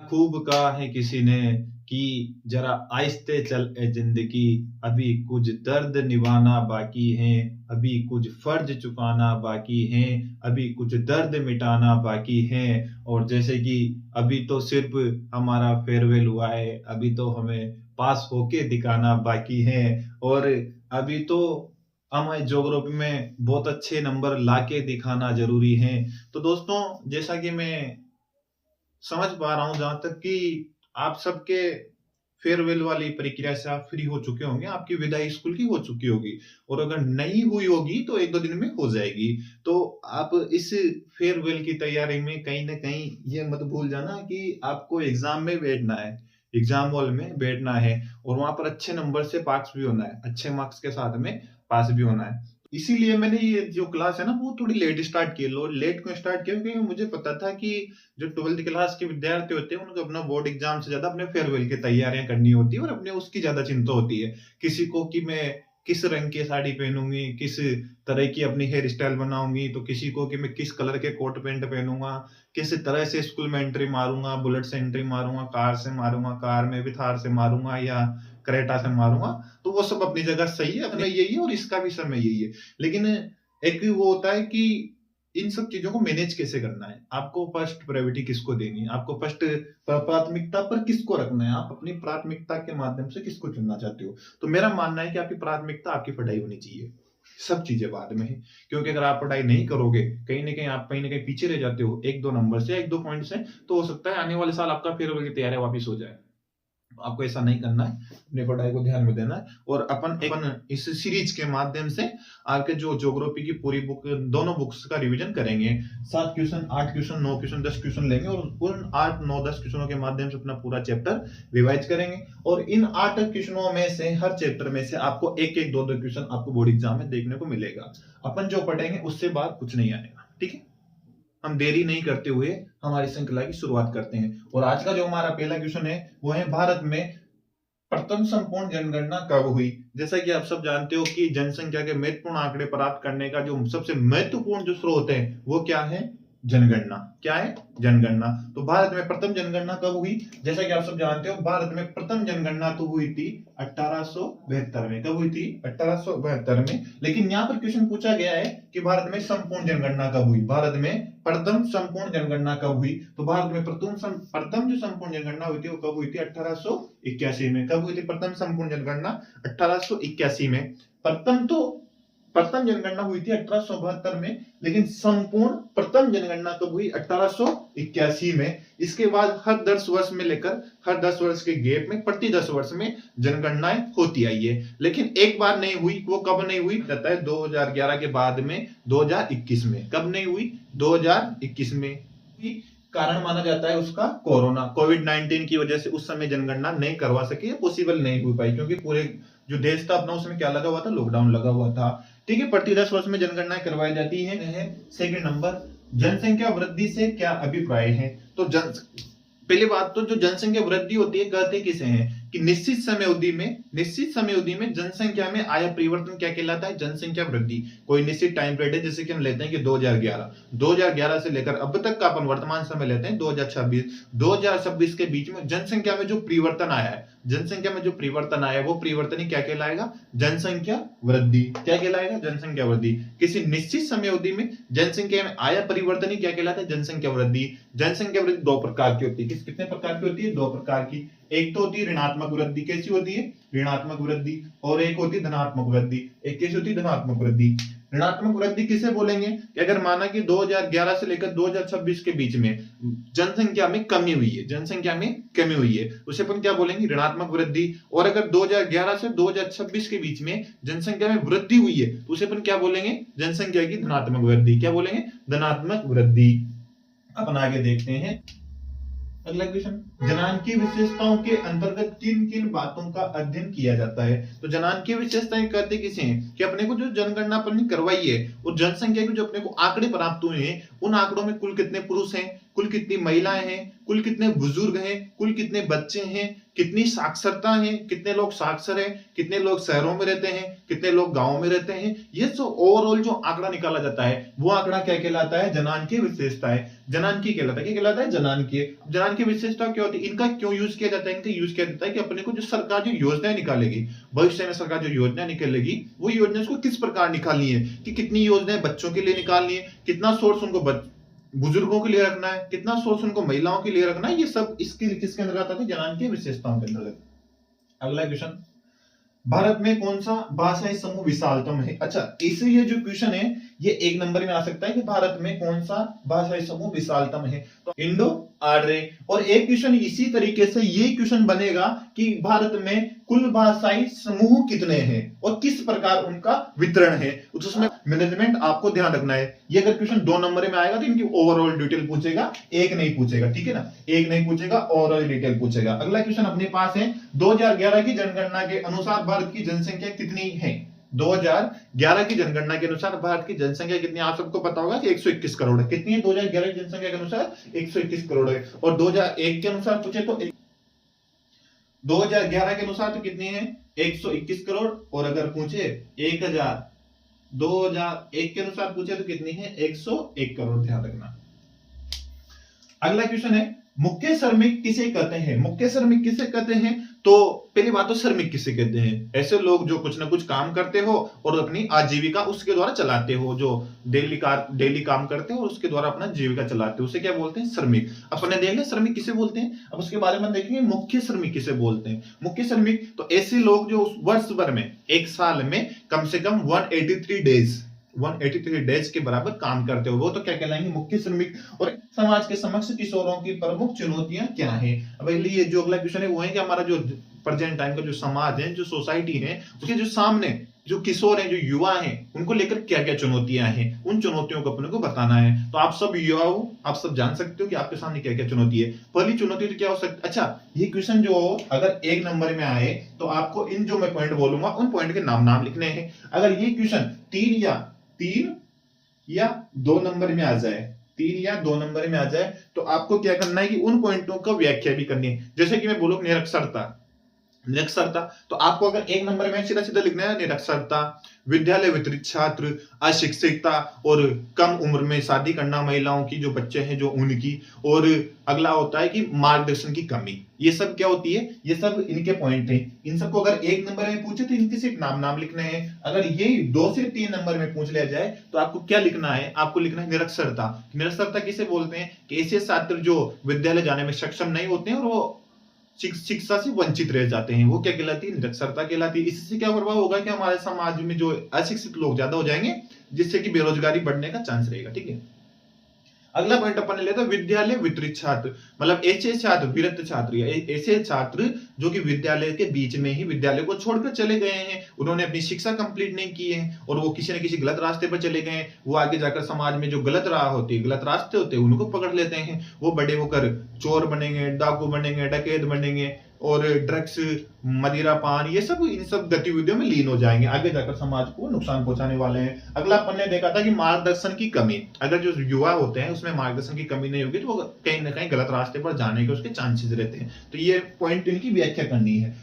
खूब कहा है किसी ने कि जरा आहिस्ते चल ए जिंदगी, अभी कुछ दर्द निभाना बाकी है, अभी कुछ फर्ज चुकाना बाकी है, अभी कुछ दर्द मिटाना बाकी है। और जैसे कि अभी तो सिर्फ हमारा फेयरवेल हुआ है, अभी तो हमें पास होके दिखाना बाकी है, और अभी तो हमें ज्योग्राफी में बहुत अच्छे नंबर लाके दिखाना जरूरी है। तो दोस्तों, जैसा कि मैं समझ पा रहा हूँ जहां तक कि आप सबके फेयरवेल वाली प्रक्रिया से आप फ्री हो चुके होंगे, आपकी विदाई स्कूल की हो चुकी होगी, और अगर नहीं हुई होगी तो एक दो दिन में हो जाएगी। तो आप इस फेयरवेल की तैयारी में कहीं ना कहीं ये मत भूल जाना कि आपको एग्जाम में बैठना है, एग्जाम हॉल में बैठना है, और वहां पर अच्छे नंबर से पास भी होना है, अच्छे मार्क्स के साथ में पास भी होना है। इसीलिए मैंने ये जो क्लास है ना वो थोड़ी लेट स्टार्ट की। लो लेट क्यों स्टार्ट किया, क्योंकि मुझे पता था कि जो 12th क्लास के विद्यार्थी होते हैं उनको अपना बोर्ड एग्जाम से ज्यादा अपने फेयरवेल की तैयारियां करनी होती है, और अपने उसकी ज्यादा चिंता होती है। किसी को कि मैं किस रंग की साड़ी पहनूंगी, किस तरह की अपनी हेयर स्टाइल बनाऊंगी, तो किसी को कि मैं किस कलर के कोट पैंट पहनूंगा, किस तरह से स्कूल में एंट्री मारूंगा, बुलेट से एंट्री मारूंगा, कार से मारूंगा, कार में भी थार से मारूंगा या करेटा से मारूंगा। तो वो सब अपनी जगह सही है, अपने यही है, और इसका भी समय यही है। लेकिन एक वो होता है कि इन सब चीजों को मैनेज कैसे करना है, आपको फर्स्ट प्रायोरिटी किसको देनी है, आपको फर्स्ट प्राथमिकता पर किसको रखना है, आप अपनी प्राथमिकता के माध्यम से किसको चुनना चाहते हो। तो मेरा मानना है कि आपकी प्राथमिकता आपकी पढ़ाई होनी चाहिए, सब चीजें बाद में है। क्योंकि अगर आप पढ़ाई नहीं करोगे, कहीं ना कहीं आप कहीं ना कहीं पीछे रह जाते हो एक दो नंबर से, एक दो पॉइंट से, तो हो सकता है आने वाले साल आपका फेयरवेल की तैयारी वापस हो जाए। आपको ऐसा नहीं करना है, अपनी पढ़ाई को ध्यान में देना है। और अपन इस सीरीज के माध्यम से आपके जो ज्योग्राफी की पूरी बुक, दोनों बुक्स का रिवीजन करेंगे। 7 क्वेश्चन, 8 क्वेश्चन, 9 क्वेश्चन, 10 क्वेश्चन लेंगे, और उन 8 9 10 क्वेश्चनों के माध्यम से अपना पूरा चैप्टर रिवाइज करेंगे। और इन 8 क्वेश्चनों में से हर चैप्टर में से आपको एक एक दो दो क्वेश्चन आपको बोर्ड एग्जाम में देखने को मिलेगा। अपन जो पढ़ेंगे उससे बात कुछ नहीं आएगा, ठीक है। हम देरी नहीं करते हुए हमारी श्रृंखला की शुरुआत करते हैं। और आज का जो हमारा पहला क्वेश्चन है वो है, भारत में प्रथम संपूर्ण जनगणना कब हुई। जैसा कि आप सब जानते हो कि जनसंख्या के महत्वपूर्ण आंकड़े प्राप्त करने का जो सबसे महत्वपूर्ण जो स्रोत है वो क्या है, जनगणना। क्या है, जनगणना। तो भारत में प्रथम जनगणना कब हुई, जैसा कि आप सब जानते हो भारत में प्रथम जनगणना तो हुई थी 1872 में। कब हुई थी, 1872 में। लेकिन यहाँ पर क्वेश्चन पूछा गया है कि भारत में संपूर्ण जनगणना कब हुई, भारत में प्रथम संपूर्ण जनगणना कब हुई। तो भारत में प्रथम जो संपूर्ण जनगणना हुई थी वो कब हुई थी, 1881 में। कब हुई थी प्रथम संपूर्ण जनगणना, 1881 में। प्रथम जनगणना हुई थी 1872 में, लेकिन संपूर्ण प्रथम जनगणना कब हुई, 1881 में। इसके बाद हर 10 वर्ष में लेकर हर 10 वर्ष के गैप में प्रति 10 वर्ष में जनगणनाएं होती आई है। लेकिन एक बार नहीं हुई, वो कब नहीं हुई, कहता है 2011 के बाद में 2021 में। कब नहीं हुई, 2021 में। कारण माना जाता है उसका कोरोना, कोविड-19 की वजह से उस समय जनगणना नहीं करवा सके, पॉसिबल नहीं हो पाई, क्योंकि पूरे जो देश था अपना उसमें क्या लगा हुआ था, लॉकडाउन लगा हुआ था। ठीक है, प्रति 10 वर्ष में जनगणना करवाई जाती है। सेकंड नंबर, जनसंख्या वृद्धि से क्या अभिप्राय है। तो पहली बात तो जो जनसंख्या वृद्धि होती है कहते किसे हैं कि निश्चित समय अवधि में जनसंख्या में आया परिवर्तन क्या कहलाता है, जनसंख्या वृद्धि। कोई निश्चित टाइम पीरियड है, जैसे कि हम लेते हैं कि 2011 से लेकर अब तक का अपन वर्तमान समय लेते हैं 2026 के बीच में जनसंख्या में जो परिवर्तन आया है, जनसंख्या में जो परिवर्तन आया है वो परिवर्तन ही क्या कहलाएगा, जनसंख्या वृद्धि। क्या कहलाएगा, जनसंख्या वृद्धि। किसी निश्चित समय अवधि में जनसंख्या में आया परिवर्तन ही क्या कहलाता है, जनसंख्या वृद्धि। जनसंख्या वृद्धि दो प्रकार की होती है। कितने प्रकार की होती है, दो प्रकार की। एक तो होती है ऋणात्मक वृद्धि। कैसी होती है, ऋणात्मक वृद्धि। और एक होती है धनात्मक वृद्धि। एक कैसी होती है, धनात्मक वृद्धि। ऋणात्मक वृद्धि किसे बोलेंगे कि अगर माना कि 2011 से लेकर 2026 के बीच में जनसंख्या में कमी हुई है, उसे अपन क्या बोलेंगे, ऋणात्मक वृद्धि। और अगर 2011 से 2026 के बीच में जनसंख्या में वृद्धि हुई है तो उसे अपन क्या बोलेंगे, जनसंख्या की धनात्मक वृद्धि। क्या बोलेंगे, धनात्मक वृद्धि। अपन आगे देखते हैं अगला क्वेश्चन, जनांकीय विशेषताओं के अंतर्गत किन किन बातों का अध्ययन किया जाता है। तो जनांकीय विशेषताएं कहते किसे हैं कि अपने को जो जनगणना अपनी करवाई है और जनसंख्या के जो अपने को आंकड़े प्राप्त हुए हैं, उन आंकड़ों में कुल कितने पुरुष हैं, कुल कितनी महिलाएं हैं, कुल कितने बुजुर्ग हैं, कुल कितने बच्चे हैं, कितनी साक्षरता है, कितने लोग साक्षर हैं, कितने लोग शहरों में रहते हैं, कितने लोग गांवों में रहते हैं, ये जो ओवरऑल जो आंकड़ा निकाला जाता है वो आंकड़ा क्या कहलाता है? जनांकीय विशेषता है। जनांकीय कहलाता है। क्या कहलाता है? जनांकीय। जनांकीय विशेषता क्या होती है? इनका क्यों यूज किया जाता है? इनका यूज किया जाता है कि अपने को जो सरकार जो योजनाएं निकालेगी, भविष्य में सरकार जो योजना निकालेगी, वो योजना को किस प्रकार निकालनी है, कि कितनी योजनाएं बच्चों के लिए निकालनी है, कितना सोर्स उनको बुजुर्गों के लिए रखना है, कितना सोर्स उनको महिलाओं के लिए रखना है, ये सब इसके किसके अंतर्गत आते हैं? जनांकीय विशेषताओं के अंतर्गत। अगला क्वेश्चन, भारत में कौन सा भाषाई समूह विशालतम है? अच्छा, इसे ये जो क्वेश्चन है ये एक नंबर में आ सकता है कि भारत में कौन सा भाषाई समूह विशालतम है, तो इंडो आर्य। और एक क्वेश्चन इसी तरीके से ये क्वेश्चन बनेगा कि भारत में कुल भाषाई समूह कितने हैं और किस प्रकार उनका वितरण है, तो उसमें मैनेजमेंट आपको ध्यान रखना है। ये अगर क्वेश्चन 2 नंबर में आएगा तो इनकी ओवरऑल डिटेल पूछेगा, एक नहीं पूछेगा, ठीक है ना, एक नहीं पूछेगा, ओवरऑल डिटेल पूछेगा। अगला क्वेश्चन अपने पास है, 2011 की जनगणना के अनुसार भारत की जनसंख्या कितनी है? 2011 की जनगणना के अनुसार भारत की जनसंख्या कितनी है? आप सबको पता होगा कि 121 करोड़ है। कितनी है 2011 की जनसंख्या के अनुसार? 121 करोड़ है। और 2001 के अनुसार पूछे तो 2011 के अनुसार तो कितनी है? 121 करोड़। और अगर पूछे 2001 के अनुसार पूछे तो कितनी है? 101 करोड़। ध्यान रखना। अगला क्वेश्चन है, मुख्य श्रमिक किसे कहते हैं? मुख्य श्रमिक किसे कहते हैं? तो पहली बात तो श्रमिक किसे कहते हैं? ऐसे लोग जो कुछ ना कुछ काम करते हो और अपनी आजीविका उसके द्वारा चलाते हो, जो डेली काम करते हो और उसके द्वारा अपना जीविका चलाते हो, उसे क्या बोलते हैं? श्रमिक। अपने देख ले श्रमिक किसे बोलते हैं, अब उसके बारे में देखेंगे मुख्य श्रमिक किसे बोलते हैं। मुख्य श्रमिक तो ऐसे लोग जो वर्ष भर में, एक साल में कम से कम 183 डेज के बराबर काम करते हो, वो तो क्या कहलाएंगे? मुख्य श्रमिक। और समाज के समक्ष किशोरों की प्रमुख चुनौतियां क्या है? अब ये जो अगला क्वेश्चन है वो है कि हमारा जो प्रेजेंट टाइम का जो समाज है, जो सोसाइटी है, उसके जो सामने जो किशोर हैं, जो युवा हैं, उनको लेकर क्या क्या चुनौतियां हैं, उन चुनौतियों को अपने को बताना है। तो आप सब युवा हो, आप सब जान सकते हो कि आपके सामने क्या क्या चुनौती है। पहली चुनौती तो क्या हो सकती? अच्छा, ये क्वेश्चन जो अगर 1 नंबर में आए तो आपको इन जो मैं पॉइंट बोलूंगा उन पॉइंट के नाम लिखने हैं। अगर ये क्वेश्चन 3 या 2 नंबर में आ जाए, 3 या 2 नंबर में आ जाए, तो आपको क्या करना है कि उन पॉइंटों का व्याख्या भी करनी है। जैसे कि मैं बोलूं निरक्षरता, तो आपको अगर 1 नंबर में सीधा सीधा लिखना है निरक्षरता, विद्यालय वितरित छात्र, अशिक्षितता और कम उम्र में शादी करना महिलाओं की, जो बच्चे हैं जो उनकी, और अगला होता है कि मार्गदर्शन की कमी। ये सब क्या होती है? ये सब इनके पॉइंट हैं। इन सबको अगर 1 नंबर में पूछे तो इनके सिर्फ नाम लिखने हैं। अगर ये 2 से 3 नंबर में पूछ लिया जाए तो आपको क्या लिखना है? आपको लिखना है निरक्षरता। निरक्षरता किसे बोलते हैं? कि ऐसे छात्र जो विद्यालय जाने में सक्षम नहीं होते हैं और वो शिक्षा से वंचित रह जाते हैं, वो क्या कहलाती है? निरक्षरता कहलाती है। इससे क्या प्रभाव होगा कि हमारे समाज में जो अशिक्षित लोग ज्यादा हो जाएंगे, जिससे कि बेरोजगारी बढ़ने का चांस रहेगा, ठीक है। अगला पॉइंट अपन लेते हैं विद्यालय वितरित छात्र, मतलब ऐसे छात्र, विरक्त छात्र या ऐसे छात्र जो कि विद्यालय के बीच में ही विद्यालय को छोड़कर चले गए हैं, उन्होंने अपनी शिक्षा कंप्लीट नहीं की है और वो किसी न किसी गलत रास्ते पर चले गए हैं। वो आगे जाकर समाज में जो गलत राह होती है, गलत रास्ते होते हैं, उनको पकड़ लेते हैं। वो बड़े होकर चोर बनेंगे, डाकू बनेंगे, डकैत बनेंगे और ड्रग्स, मदिरा पान, ये सब इन सब गतिविधियों में लीन हो जाएंगे, आगे जाकर समाज को नुकसान पहुंचाने वाले हैं। अगला अपन ने देखा था कि मार्गदर्शन की कमी, अगर जो युवा होते हैं उसमें मार्गदर्शन की कमी नहीं होगी तो वो कहीं ना कहीं गलत रास्ते पर जाने के उसके चांसेस रहते हैं। तो ये पॉइंट इनकी व्याख्या करनी है।